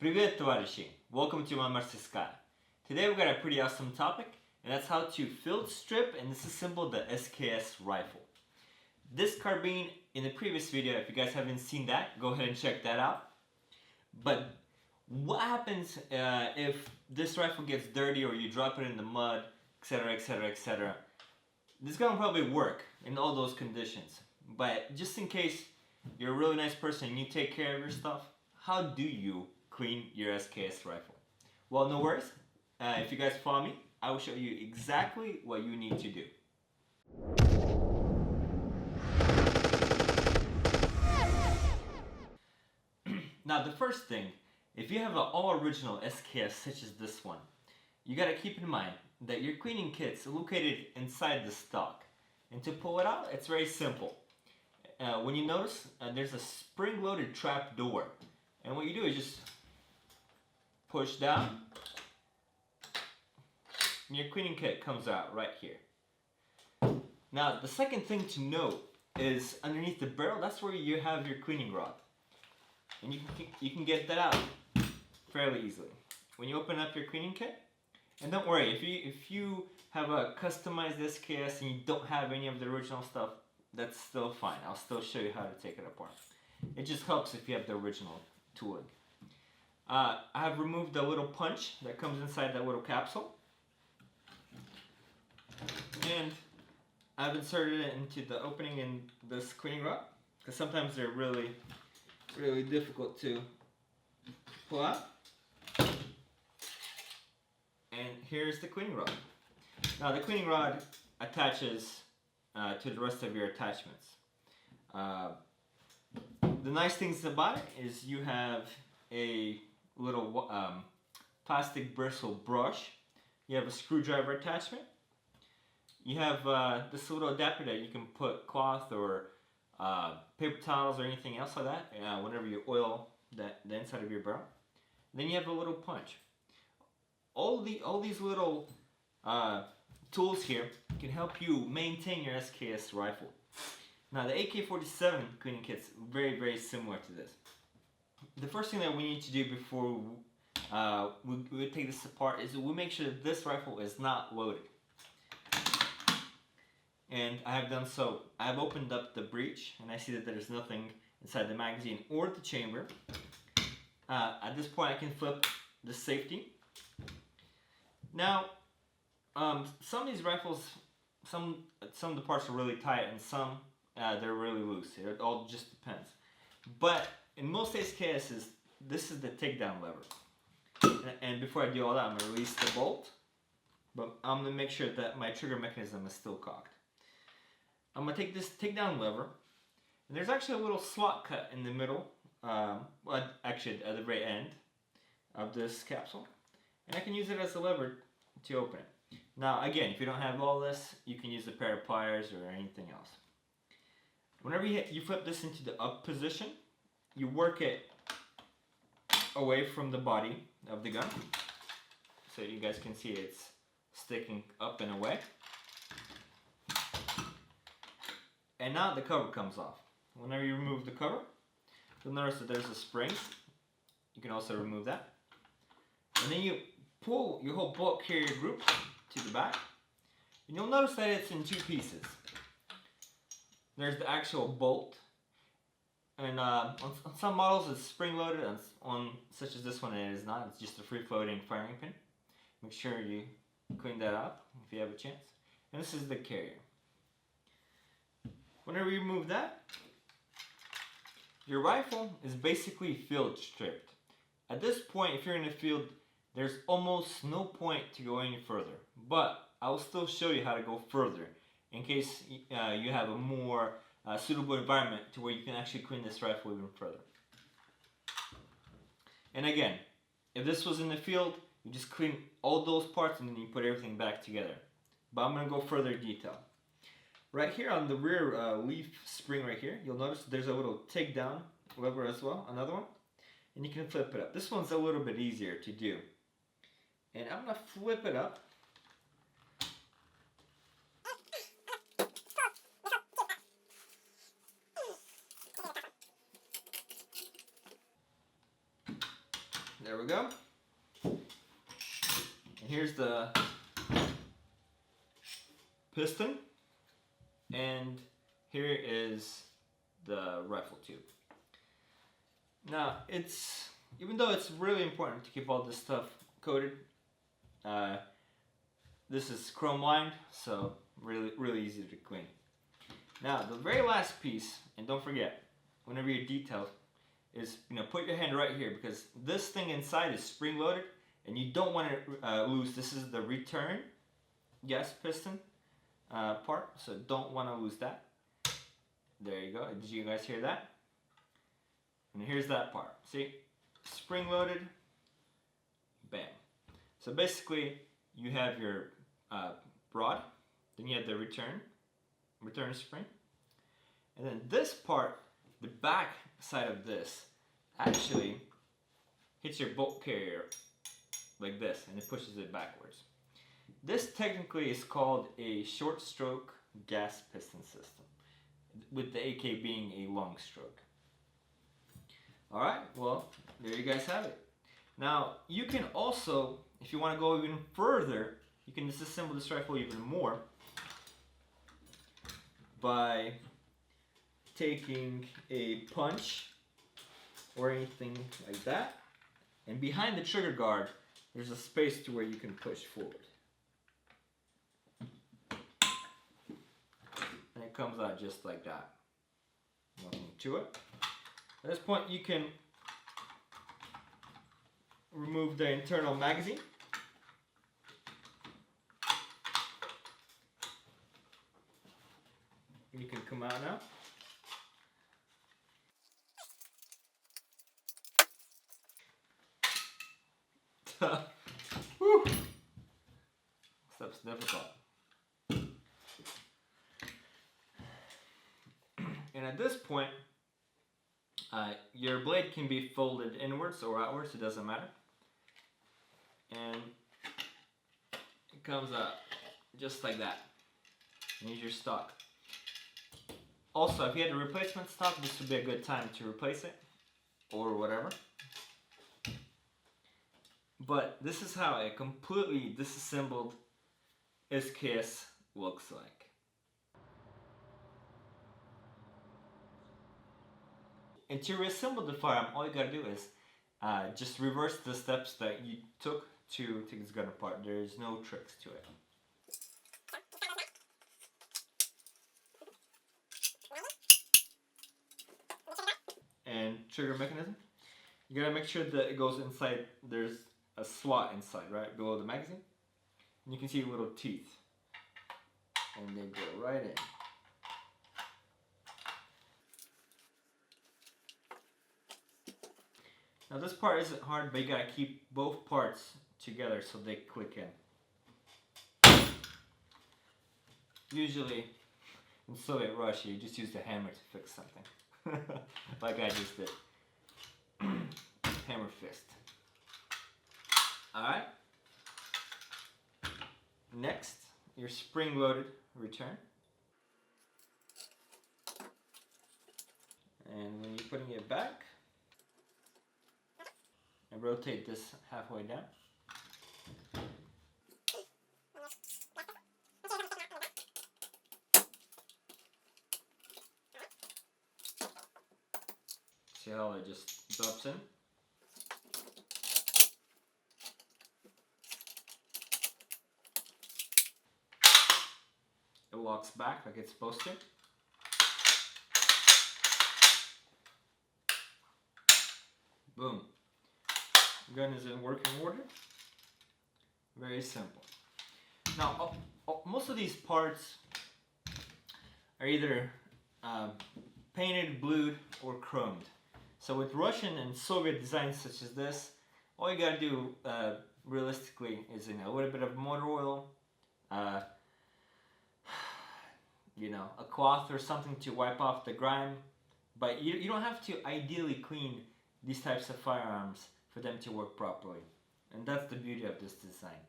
Привет, товарищи! Welcome to my SKS. Today we've got a pretty awesome topic, and that's how to field strip and disassemble the SKS rifle. This carbine in the previous video, if you guys haven't seen that, go ahead and check that out. But what happens if this rifle gets dirty or you drop it in the mud, etc, etc, etc. This gun will probably work in all those conditions. But just in case you're a really nice person and you take care of your stuff, how do you clean your SKS rifle? Well, no worries. If you guys follow me, I will show you exactly what you need to do. Now, the first thing, if you have an all-original SKS such as this one, you gotta keep in mind that your cleaning kit's located inside the stock. And to pull it out, it's very simple. When you notice, there's a spring-loaded trap door. And what you do is just push down, and your cleaning kit comes out right here. Now, the second thing to note is underneath the barrel, that's where you have your cleaning rod. And you can get that out fairly easily. When you open up your cleaning kit, and don't worry, if you have a customized SKS and you don't have any of the original stuff, that's still fine. I'll still show you how to take it apart. It just helps if you have the original tooling. I have removed the little punch that comes inside that little capsule. And I've inserted it into the opening in this cleaning rod, because sometimes they're really difficult to pull out. And here's the cleaning rod. Now the cleaning rod attaches to the rest of your attachments. The nice things about it is you have a little plastic bristle brush. You have a screwdriver attachment. You have this little adapter that you can put cloth or paper towels or anything else like that whenever you oil the inside of your barrel. Then you have a little punch. All these little tools here can help you maintain your SKS rifle. Now the AK-47 cleaning kit's very similar to this. The first thing that we need to do before we take this apart is we make sure that this rifle is not loaded. And I have done so. I've opened up the breech and I see that there's nothing inside the magazine or the chamber. At this point I can flip the safety. Now, some of these rifles, some of the parts are really tight and some they're really loose. It all just depends. But in most SKSs, this is the takedown lever. And before I do all that, I'm going to release the bolt. But I'm going to make sure that my trigger mechanism is still cocked. I'm going to take this takedown lever. And there's actually a little slot cut in the middle. Well, actually at the very end of this capsule. And I can use it as a lever to open it. Now again, if you don't have all this, you can use a pair of pliers or anything else. Whenever you flip this into the up position, you work it away from the body of the gun. So you guys can see it's sticking up and away. And now the cover comes off. Whenever you remove the cover, you'll notice that there's a spring. You can also remove that. And then you pull your whole bullet carrier group to the back. And you'll notice that it's in two pieces. There's the actual bolt. And on some models it's spring-loaded, on such as this one it is not. It's just a free-floating firing pin. Make sure you clean that up if you have a chance. And this is the carrier. Whenever you remove that, your rifle is basically field stripped. At this point, if you're in the field, there's almost no point to go any further. But I will still show you how to go further in case you have a more suitable environment to where you can actually clean this rifle even further. And again, if this was in the field, you just clean all those parts and then you put everything back together. But I'm going to go further detail. Right here on the rear leaf spring right here, you'll notice there's a little takedown lever as well, another one. And you can flip it up. This one's a little bit easier to do. And I'm going to flip it up. There we go. And here's the piston, and here is the rifle tube. Now, even though it's really important to keep all this stuff coated, this is chrome lined, so really easy to clean. Now, the very last piece, and don't forget, whenever you're detailed, is put your hand right here, because this thing inside is spring loaded, and you don't want to lose. This is the return gas piston part, so don't want to lose that. There you go. Did you guys hear that? And here's that part. See, spring loaded. Bam. So basically, you have your rod, then you have the return spring, and then this part, the back side of this, actually hits your bolt carrier like this, and it pushes it backwards. This technically is called a short stroke gas piston system, with the AK being a long stroke. Alright, well, there you guys have it. Now, you can also, if you want to go even further, you can disassemble this rifle even more by taking a punch or anything like that, and behind the trigger guard there's a space to where you can push forward, and it comes out just like that. Nothing to it. At this point you can remove the internal magazine. You can come out now. Whew. Stuff's difficult. And at this point, your blade can be folded inwards or outwards, it doesn't matter. And it comes out just like that. And here's your stock. Also, if you had a replacement stock, this would be a good time to replace it, or whatever. But this is how a completely disassembled SKS looks like. And to reassemble the firearm, all you gotta do is just reverse the steps that you took to take this gun apart. There's no tricks to it. And trigger mechanism, you gotta make sure that it goes inside. There's a slot inside, right below the magazine, and you can see little teeth, and they go right in. Now this part isn't hard, but you gotta keep both parts together so they click in. Usually in Soviet Russia you just use the hammer to fix something. Like I just did. Hammer fist. Alright. Next, your spring-loaded return. And when you're putting it back, I rotate this halfway down. See how it just drops in? It locks back like it's supposed to. Boom. Gun is in working order. Very simple. Now, most of these parts are either painted, blued, or chromed. So with Russian and Soviet designs such as this, all you gotta do realistically is a little bit of motor oil, you know, a cloth or something to wipe off the grime. But you don't have to ideally clean these types of firearms for them to work properly. And that's the beauty of this design.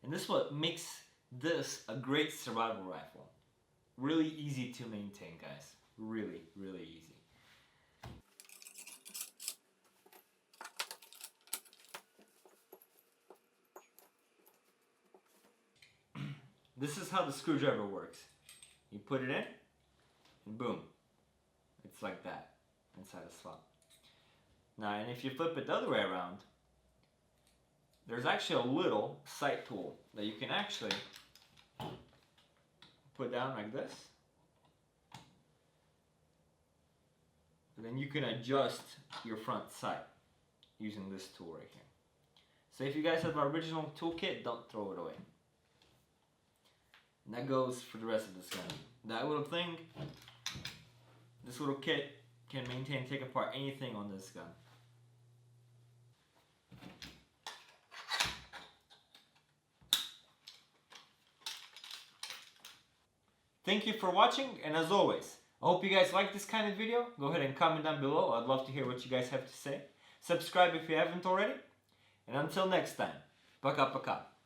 And this is what makes this a great survival rifle. Really easy to maintain, guys. Really, really easy. This is how the screwdriver works. You put it in, and boom. It's like that, inside a slot. Now, and if you flip it the other way around, there's actually a little sight tool that you can actually put down like this. And then you can adjust your front sight using this tool right here. So if you guys have our original toolkit, don't throw it away. And that goes for the rest of this gun. That little thing, this little kit can maintain and take apart anything on this gun. Thank you for watching, and as always, I hope you guys like this kind of video. Go ahead and comment down below. I'd love to hear what you guys have to say. Subscribe if you haven't already. And until next time, пока-пока.